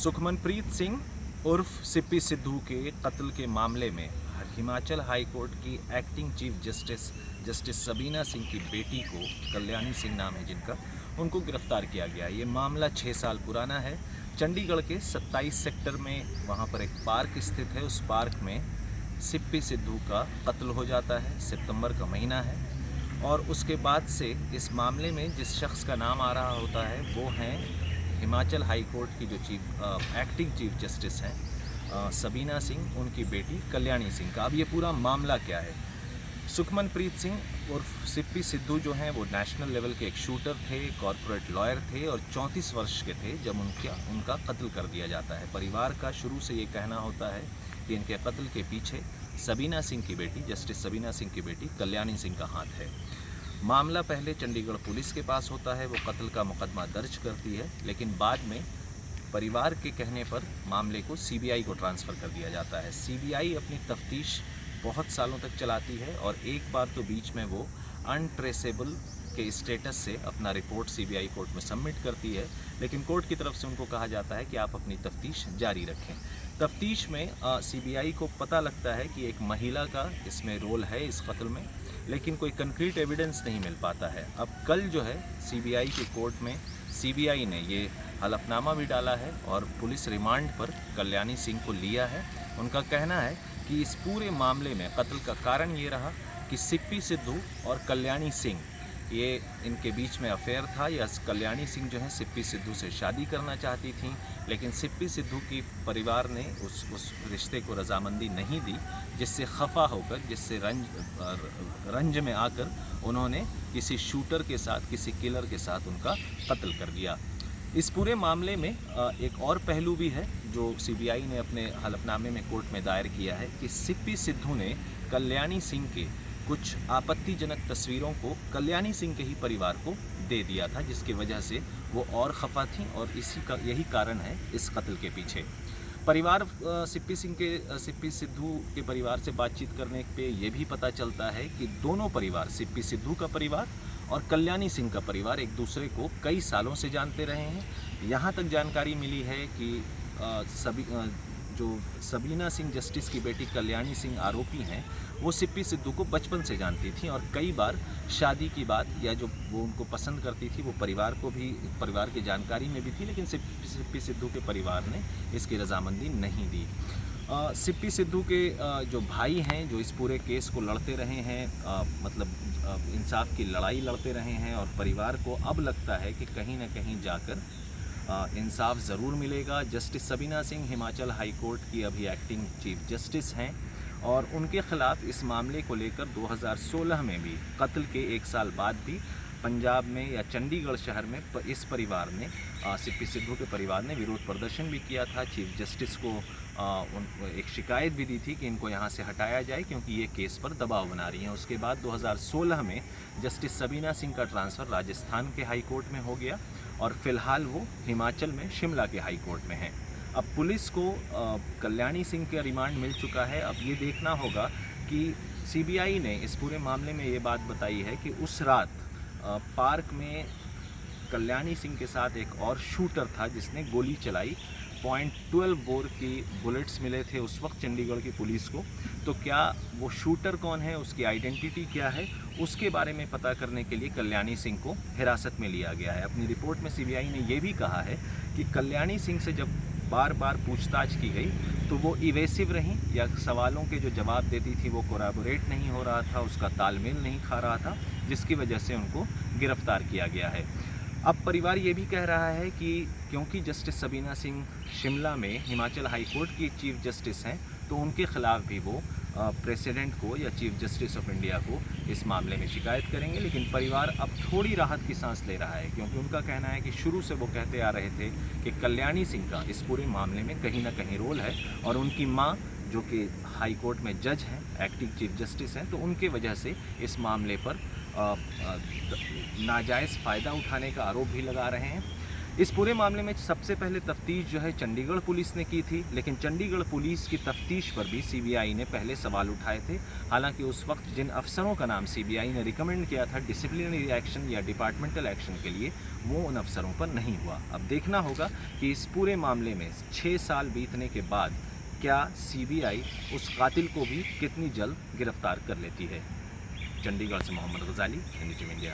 सुखमनप्रीत सिंह उर्फ सिप्पी सिद्धू के कत्ल के मामले में हिमाचल हाई कोर्ट की acting chief justice Sabina Singh की बेटी को, कल्याणी सिंह नाम है जिनका, उनको गिरफ्तार किया गया। ये मामला 6 साल पुराना है। चंडीगढ़ के 27 सेक्टर में वहाँ पर एक पार्क स्थित है। उस पार्क में सिप्पी सिद्धू का कत्ल हो जाता है। सितंबर का महीना है और उसके बाद से इस मामले में जिस शख्स का नाम आ रहा होता है वो हैं हिमाचल हाई कोर्ट की जो एक्टिंग चीफ जस्टिस हैं सबीना सिंह, उनकी बेटी कल्याणी सिंह का। अब ये पूरा मामला क्या है? सुखमनप्रीत सिंह उर्फ सिप्पी सिद्धू जो हैं वो नेशनल लेवल के एक शूटर थे, कॉरपोरेट लॉयर थे और 34 वर्ष के थे जब उनका कत्ल कर दिया जाता है। परिवार का शुरू से ये कहना होता है कि इनके कत्ल के पीछे सबीना सिंह की बेटी, जस्टिस सबीना सिंह की बेटी कल्याणी सिंह का हाथ है। मामला पहले चंडीगढ़ पुलिस के पास होता है, वो कत्ल का मुकदमा दर्ज करती है, लेकिन बाद में परिवार के कहने पर मामले को सीबीआई को ट्रांसफ़र कर दिया जाता है। सीबीआई अपनी तफ्तीश बहुत सालों तक चलाती है और एक बार तो बीच में वो अनट्रेसेबल के स्टेटस से अपना रिपोर्ट सीबीआई कोर्ट में सबमिट करती है, लेकिन कोर्ट की तरफ से उनको कहा जाता है कि आप अपनी तफ्तीश जारी रखें। तफ्तीश में सीबीआई को पता लगता है कि एक महिला का इसमें रोल है इस कत्ल में, लेकिन कोई कंक्रीट एविडेंस नहीं मिल पाता है। अब कल जो है सीबीआई की कोर्ट में सीबीआई ने ये हलफनामा भी डाला है और पुलिस रिमांड पर कल्याणी सिंह को लिया है। उनका कहना है कि इस पूरे मामले में कत्ल का कारण ये रहा कि सिप्पी सिद्धू और कल्याणी सिंह, ये इनके बीच में अफेयर था। या कल्याणी सिंह जो है सिप्पी सिद्धू से शादी करना चाहती थी, लेकिन सिप्पी सिद्धू की परिवार ने उस रिश्ते को रजामंदी नहीं दी, जिससे खफा होकर, जिससे रंज में आकर उन्होंने किसी शूटर के साथ, किसी किलर के साथ उनका कत्ल कर दिया। इस पूरे मामले में एक और पहलू भी है जो सीबीआई ने अपने हलफनामे में कोर्ट में दायर किया है कि सिप्पी सिद्धू ने कल्याणी सिंह के कुछ आपत्तिजनक तस्वीरों को कल्याणी सिंह के ही परिवार को दे दिया था, जिसकी वजह से वो और खफा थी और यही कारण है इस कत्ल के पीछे। परिवार सिप्पी सिद्धू के परिवार से बातचीत करने पे ये भी पता चलता है कि दोनों परिवार, सिप्पी सिद्धू का परिवार और कल्याणी सिंह का परिवार, एक दूसरे को कई सालों से जानते रहे हैं। यहाँ तक जानकारी मिली है कि जो सबीना सिंह जस्टिस की बेटी कल्याणी सिंह आरोपी हैं, वो सिप्पी सिद्धू को बचपन से जानती थी और कई बार शादी की बात या जो वो उनको पसंद करती थी वो परिवार की जानकारी में भी थी, लेकिन सिप्पी सिद्धू के परिवार ने इसकी रजामंदी नहीं दी। सिप्पी सिद्धू के जो भाई हैं, जो इस पूरे केस को लड़ते रहे हैं, मतलब इंसाफ की लड़ाई लड़ते रहे हैं और परिवार को अब लगता है कि कहीं ना कहीं जाकर इंसाफ ज़रूर मिलेगा। Justice Sabina Singh Himachal high court की अभी एक्टिंग चीफ जस्टिस हैं और उनके ख़िलाफ़ इस मामले को लेकर 2016 में भी, कत्ल के 1 साल बाद भी, पंजाब में या चंडीगढ़ शहर में इस परिवार ने, सिप्पी सिद्धू के परिवार ने विरोध प्रदर्शन भी किया था। चीफ जस्टिस को एक शिकायत भी दी थी कि इनको यहाँ से हटाया जाए क्योंकि ये केस पर दबाव बना रही हैं। उसके बाद 2016 में जस्टिस सबीना सिंह का ट्रांसफ़र राजस्थान के हाई कोर्ट में हो गया और फ़िलहाल वो हिमाचल में शिमला के हाई कोर्ट में हैं। अब पुलिस को कल्याणी सिंह का रिमांड मिल चुका है। अब ये देखना होगा कि सीबीआई ने इस पूरे मामले में ये बात बताई है कि उस रात पार्क में कल्याणी सिंह के साथ एक और शूटर था जिसने गोली चलाई। .12 बोर की बुलेट्स मिले थे उस वक्त चंडीगढ़ की पुलिस को। तो क्या वो शूटर कौन है, उसकी आइडेंटिटी क्या है, उसके बारे में पता करने के लिए कल्याणी सिंह को हिरासत में लिया गया है। अपनी रिपोर्ट में सीबीआई ने ये भी कहा है कि कल्याणी सिंह से जब बार बार पूछताछ की गई तो वो इवेसिव रहीं, या सवालों के जो जवाब देती थी वो कोराबोरेट नहीं हो रहा था, उसका तालमेल नहीं खा रहा था, जिसकी वजह से उनको गिरफ्तार किया गया है। अब परिवार ये भी कह रहा है कि क्योंकि जस्टिस सबीना सिंह शिमला में हिमाचल हाई कोर्ट की चीफ जस्टिस हैं, तो उनके ख़िलाफ़ भी वो प्रेसिडेंट को या चीफ जस्टिस ऑफ इंडिया को इस मामले में शिकायत करेंगे। लेकिन परिवार अब थोड़ी राहत की सांस ले रहा है क्योंकि उनका कहना है कि शुरू से वो कहते आ रहे थे कि कल्याणी सिंह का इस पूरे मामले में कहीं ना कहीं रोल है और उनकी माँ, जो कि हाई कोर्ट में जज हैं, एक्टिंग चीफ जस्टिस हैं, तो उनके वजह से इस मामले पर नाजायज़ फ़ायदा उठाने का आरोप भी लगा रहे हैं। इस पूरे मामले में सबसे पहले तफ्तीश जो है चंडीगढ़ पुलिस ने की थी, लेकिन चंडीगढ़ पुलिस की तफ्तीश पर भी सीबीआई ने पहले सवाल उठाए थे। हालांकि उस वक्त जिन अफसरों का नाम सीबीआई ने रिकमेंड किया था डिसिप्लिनरी एक्शन या डिपार्टमेंटल एक्शन के लिए, वो उन अफसरों पर नहीं हुआ। अब देखना होगा कि इस पूरे मामले में 6 साल बीतने के बाद क्या सीबीआई उस कातिल को भी कितनी जल्द गिरफ्तार कर लेती है। चंडीगढ़ से मोहम्मद गजाली, हिंदी टीवी इंडिया।